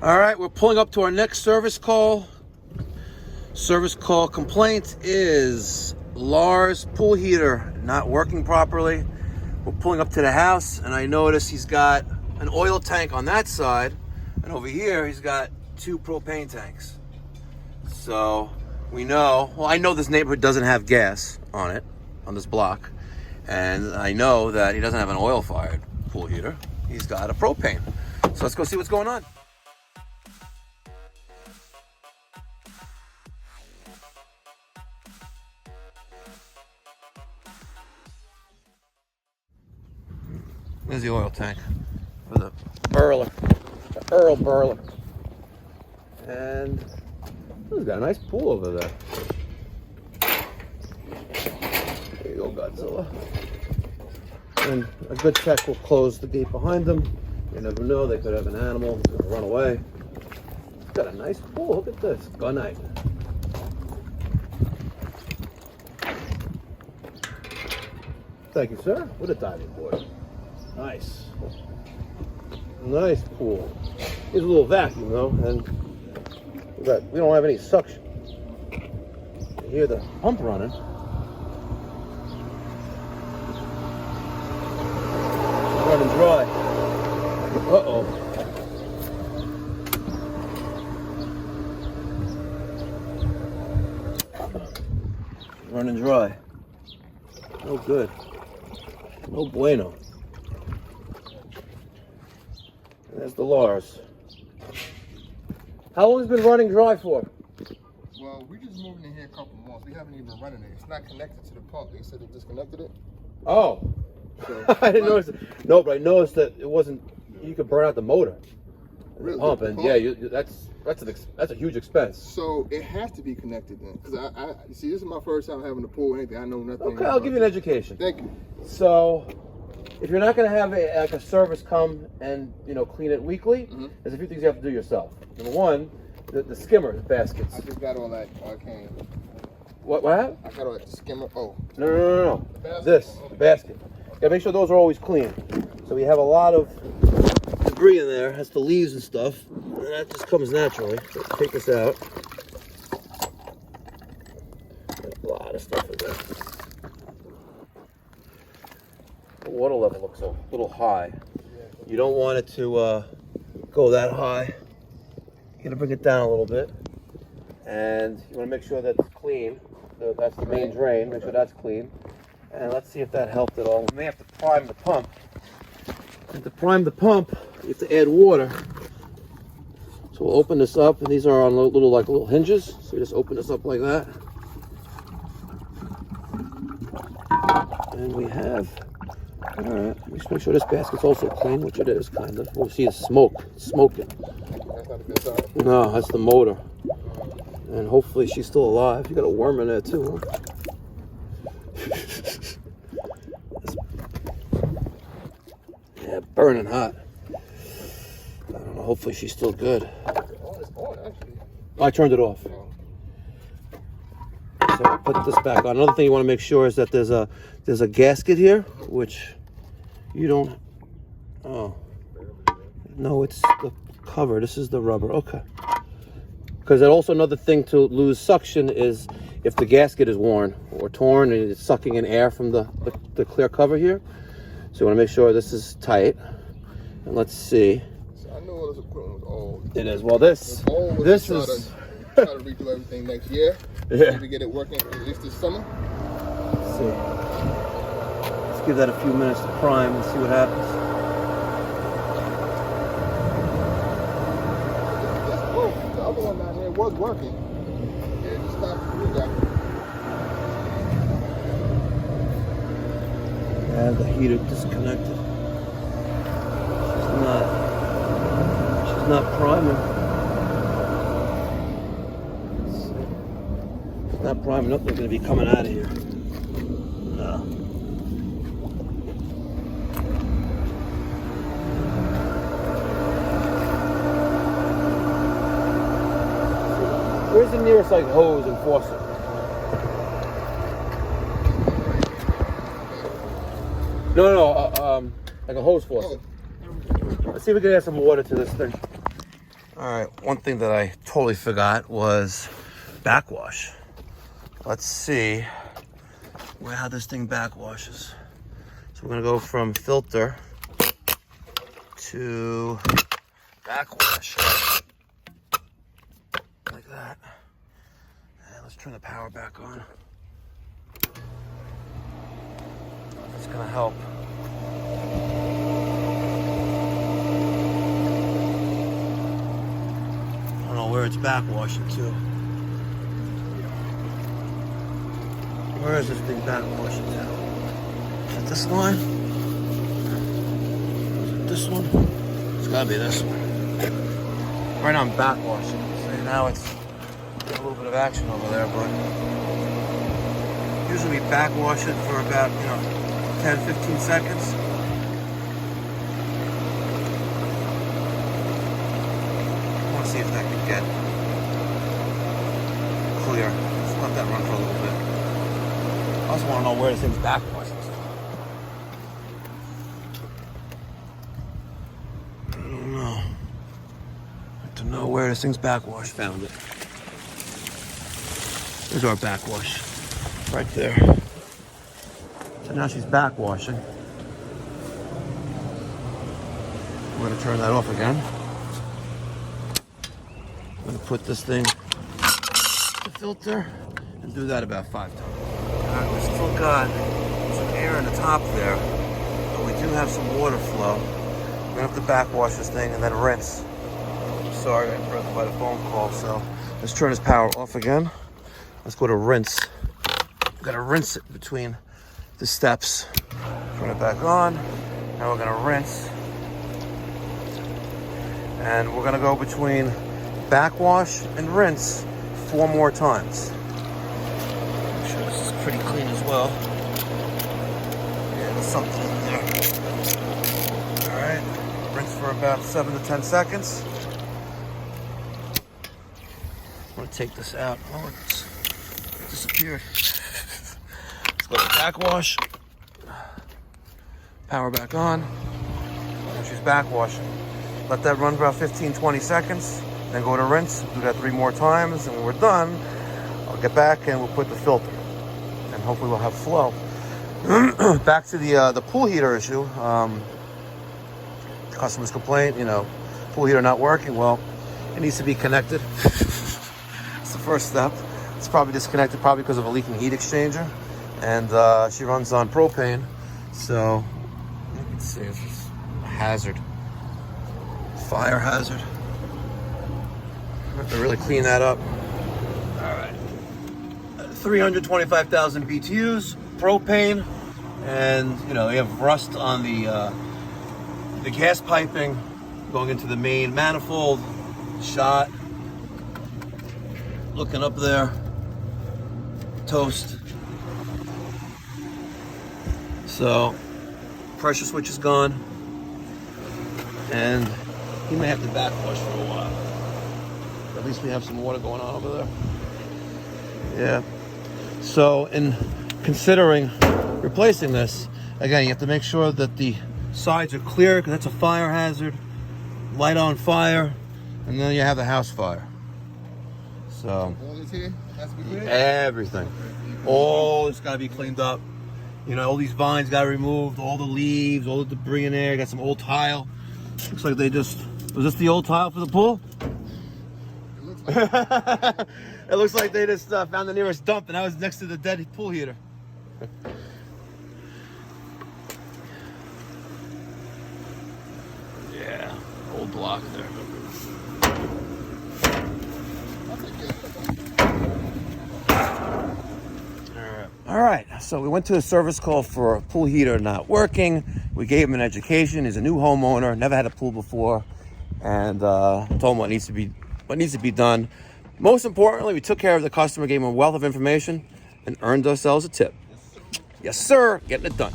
All right, we're pulling up to our next service call. Service call complaint is Laars pool heater not working properly. We're pulling up to the house, and I notice he's got an oil tank on that side, and over here he's got 2 propane tanks. So we know, well, I know this neighborhood doesn't have gas on it, on this block, and I know that he doesn't have an oil-fired pool heater. He's got a propane. So let's go see what's going on. There's the oil tank for the burler, the Earl burler. And he's got a nice pool over there. There you go, Godzilla. And a good tech will close the gate behind them. You never know, they could have an animal that's gonna run away. It's got a nice pool, look at this, gunite. Thank you, sir. What a diving board. Nice. Nice pool. Here's a little vacuum though, and we don't have any suction. You hear the pump running. Running dry. Uh-oh. Running dry. No good. No bueno. There's the Laars. How long has it been running dry for? Well, we just moved in here a couple months. We haven't even been running it. It's not connected to the pump. They said they disconnected it. Oh. So, I didn't notice it. No, but I noticed that it wasn't, you could burn out the motor. Really? Pump, and yeah, that's a huge expense. So it has to be connected then. Because you see, this is my first time having a pool or anything. I know nothing. Okay, I'll give you an education. Thank you. So, if you're not going to have a service come and clean it weekly, there's a few things you have to do yourself. Number one, the skimmer baskets. I just got all that. I can't. What happened? I got all that skimmer. Oh. No. The basket. Yeah, make sure those are always clean. So we have a lot of debris in there, has the leaves and stuff, and that just comes naturally. So let's take this out. There's a lot of stuff in there. The water level looks a little high. You don't want it to go that high. You gotta bring it down a little bit. And you wanna make sure that it's clean. So that's the main drain, make sure that's clean. And let's see if that helped at all. We may have to prime the pump. And to prime the pump, you have to add water. So we'll open this up, and these are on little hinges. So you just open this up like that. And we have, all right, let's make sure this basket's also clean, which it is, kind of. We'll see the smoke, it's smoking. That's not a good sign. No, that's the motor. And hopefully she's still alive. You got a worm in there too, huh? Yeah, burning hot. I don't know, hopefully she's still good. Oh, it's on, actually. I turned it off. So I'll put this back on. Another thing you want to make sure is that there's a gasket here, which you don't, oh. No, it's the cover. This is the rubber, okay. Because also another thing to lose suction is if the gasket is worn or torn and it's sucking in air from the clear cover here. So you want to make sure this is tight. And let's see. So I know all this equipment was old. It is. Well, this is... Try to redo everything next year. Yeah. Maybe get it working at least this summer. Let's see. Let's give that a few minutes to prime and see what happens. The other one down here was working. Yeah, just stopped. And the heater disconnected. She's not priming. Let's see. She's not priming. Nothing's going to be coming out of here. No. Where's the nearest hose and faucet? No, like a hose faucet. Let's see if we can add some water to this thing. All right, one thing that I totally forgot was backwash. Let's see how this thing backwashes. So we're gonna go from filter to backwash, like that. And let's turn the power back on. That's gonna help. I don't know where it's backwashing to. Where is this thing backwashing to? Is it this line? Is it this one? It's gotta be this one. Right now I'm backwashing. So now it's a little bit of action over there, but usually we backwash it for about, 10-15 seconds. I want to see if that can get clear. Just let that run for a little bit. I also want to know where this thing's backwashing. I don't know. I have to know where this thing's backwash. Found it. There's our backwash. Right there. So now she's backwashing. I'm going to turn that off again. I'm going to put this thing in the filter and do that about 5 times. Alright, we still got some air in the top there, but we do have some water flow. We're going to have to backwash this thing and then rinse. Sorry, I got interrupted by the phone call, so let's turn this power off again. Let's go to rinse. We've got to rinse it between the steps. Turn it back on. Now we're going to rinse. And we're going to go between backwash and rinse 4 more times. Make sure this is pretty clean as well. Yeah, there's something in there. Alright. Rinse for about 7 to 10 seconds. I'm going to take this out. Oh, it's disappeared. Let's go to backwash. Power back on. And she's backwashing. Let that run for about 15-20 seconds. Then go to rinse. Do that 3 more times. And when we're done, I'll get back and we'll put the filter. And hopefully we'll have flow. Back to the pool heater issue. Customers complain, pool heater not working. Well, it needs to be connected. It's the first step. It's probably disconnected because of a leaking heat exchanger. And she runs on propane. So, you can see it's just a hazard. Fire hazard. I have to really clean that up. All right. 325,000 BTUs, propane, and you have rust on the gas piping going into the main manifold. Shot. Looking up there. Toast. So, pressure switch is gone, and he may have to backwash for a while. At least we have some water going on over there. Yeah. So, in considering replacing this, again, you have to make sure that the sides are clear because that's a fire hazard. Light on fire, and then you have the house fire. So, All this here has to be clear? Everything. All it's got to be cleaned up. All these vines got removed, all the leaves, all the debris in there. Got some old tile. Looks like they was this the old tile for the pool? It looks like It looks like they just found the nearest dump, and that was next to the dead pool heater. Yeah, old block there. All right, so we went to a service call for a pool heater not working. We gave him an education. He's a new homeowner, never had a pool before, and told him what needs to be done. Most importantly, we took care of the customer, gave him a wealth of information, and earned ourselves a tip. Yes, sir, getting it done.